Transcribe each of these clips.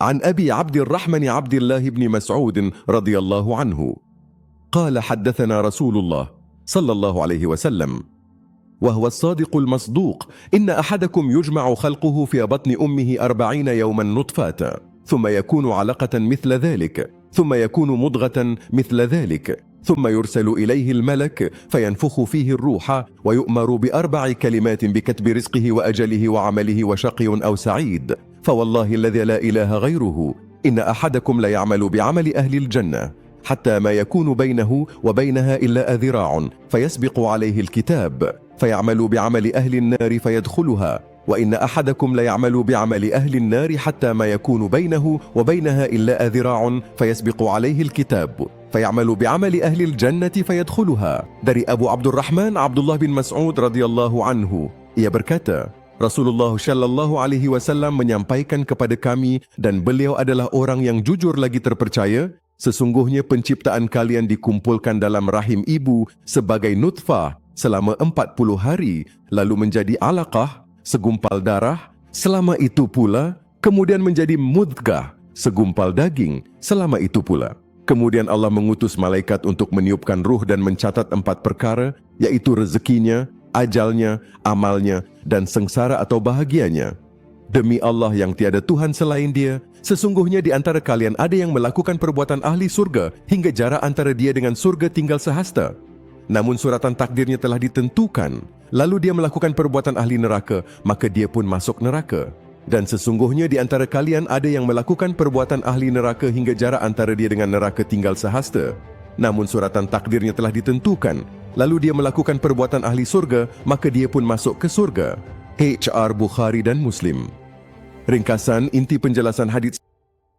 عن أبي عبد الرحمن عبد الله بن مسعود رضي الله عنه قال حدثنا رسول الله صلى الله عليه وسلم وهو الصادق المصدوق إن أحدكم يجمع خلقه في بطن أمه 40 يوما نطفة ثم يكون علقة مثل ذلك ثم يكون مضغة مثل ذلك ثم يرسل إليه الملك فينفخ فيه الروح ويؤمر ب4 كلمات بكتب رزقه وأجله وعمله وشقي أو سعيد فوالله الذي لا إله غيره إن أحدكم ليعمل بعمل أهل الجنة حتى ما يكون بينه وبينها إلا أذراع فيسبق عليه الكتاب فيعمل بعمل أهل النار فيدخلها وإن أحدكم ليعمل بعمل أهل النار حتى ما يكون بينه وبينها إلا أذراع فيسبق عليه الكتاب فيعمل بعمل أهل الجنة فيدخلها. Dari Abu Abdurrahman Abdullah bin Mas'ud radhiyallahu anhu, ia berkata, Rasulullah shallallahu alaihi wasallam menyampaikan kepada kami dan beliau adalah orang yang jujur lagi terpercaya, sesungguhnya penciptaan kalian dikumpulkan dalam rahim ibu sebagai nutfah selama 40 hari, lalu menjadi alaqah, segumpal darah, selama itu pula, kemudian menjadi mudghah, segumpal daging, selama itu pula. Kemudian Allah mengutus malaikat untuk meniupkan ruh dan mencatat 4 perkara, yaitu rezekinya, ajalnya, amalnya, dan sengsara atau bahagianya. Demi Allah yang tiada Tuhan selain Dia, sesungguhnya di antara kalian ada yang melakukan perbuatan ahli surga hingga jarak antara dia dengan surga tinggal sehasta. Namun suratan takdirnya telah ditentukan, lalu dia melakukan perbuatan ahli neraka, maka dia pun masuk neraka. Dan sesungguhnya di antara kalian ada yang melakukan perbuatan ahli neraka hingga jarak antara dia dengan neraka tinggal sehasta. Namun suratan takdirnya telah ditentukan, lalu dia melakukan perbuatan ahli surga, maka dia pun masuk ke surga. HR Bukhari dan Muslim. Ringkasan inti penjelasan hadits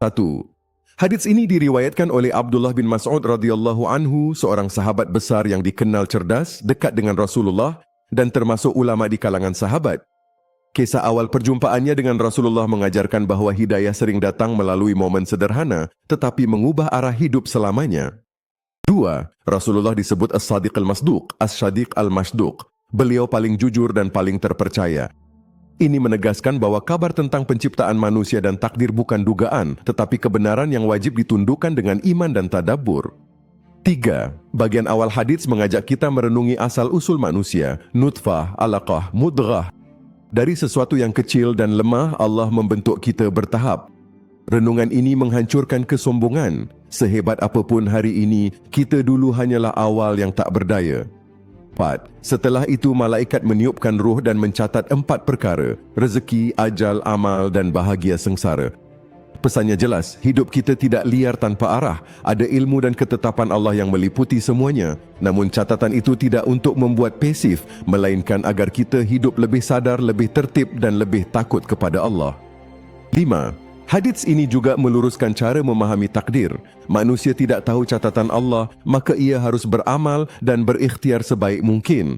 1. Hadits ini diriwayatkan oleh Abdullah bin Mas'ud radhiyallahu anhu, seorang sahabat besar yang dikenal cerdas, dekat dengan Rasulullah dan termasuk ulama di kalangan sahabat. Kisah awal perjumpaannya dengan Rasulullah mengajarkan bahawa hidayah sering datang melalui momen sederhana tetapi mengubah arah hidup selamanya. 2. Rasulullah disebut As-Sadiq Al-Masduq, As-Syadiq Al-Masduq. Beliau paling jujur dan paling terpercaya. Ini menegaskan bahwa kabar tentang penciptaan manusia dan takdir bukan dugaan, tetapi kebenaran yang wajib ditundukkan dengan iman dan tadabbur. 3. Bagian awal hadits mengajak kita merenungi asal-usul manusia, nutfah, alaqah, mudghah. Dari sesuatu yang kecil dan lemah, Allah membentuk kita bertahap. Renungan ini menghancurkan kesombongan. Sehebat apapun hari ini, kita dulu hanyalah awal yang tak berdaya. 4. Setelah itu, malaikat meniupkan ruh dan mencatat 4 perkara, rezeki, ajal, amal dan bahagia sengsara. Pesannya jelas, hidup kita tidak liar tanpa arah. Ada ilmu dan ketetapan Allah yang meliputi semuanya. Namun catatan itu tidak untuk membuat pasif, melainkan agar kita hidup lebih sadar, lebih tertib dan lebih takut kepada Allah. 5. Hadits ini juga meluruskan cara memahami takdir. Manusia tidak tahu catatan Allah, maka ia harus beramal dan berikhtiar sebaik mungkin.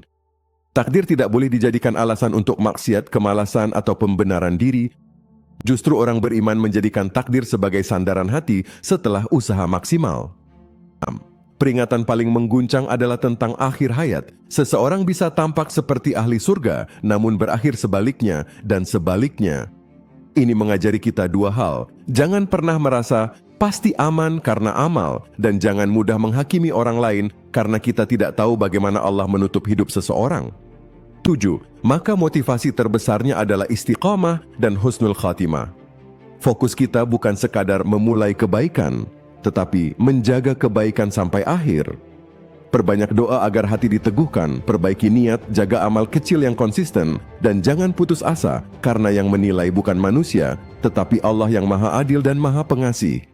Takdir tidak boleh dijadikan alasan untuk maksiat, kemalasan atau pembenaran diri. Justru orang beriman menjadikan takdir sebagai sandaran hati setelah usaha maksimal. 6. Peringatan paling mengguncang adalah tentang akhir hayat. Seseorang bisa tampak seperti ahli surga, namun berakhir sebaliknya dan sebaliknya. Ini mengajari kita 2 hal. Jangan pernah merasa pasti aman karena amal, dan jangan mudah menghakimi orang lain karena kita tidak tahu bagaimana Allah menutup hidup seseorang. 7. Maka motivasi terbesarnya adalah istiqamah dan husnul khatimah. Fokus kita bukan sekadar memulai kebaikan, tetapi menjaga kebaikan sampai akhir. Perbanyak doa agar hati diteguhkan, perbaiki niat, jaga amal kecil yang konsisten, dan jangan putus asa karena yang menilai bukan manusia, tetapi Allah yang Maha Adil dan Maha Pengasih.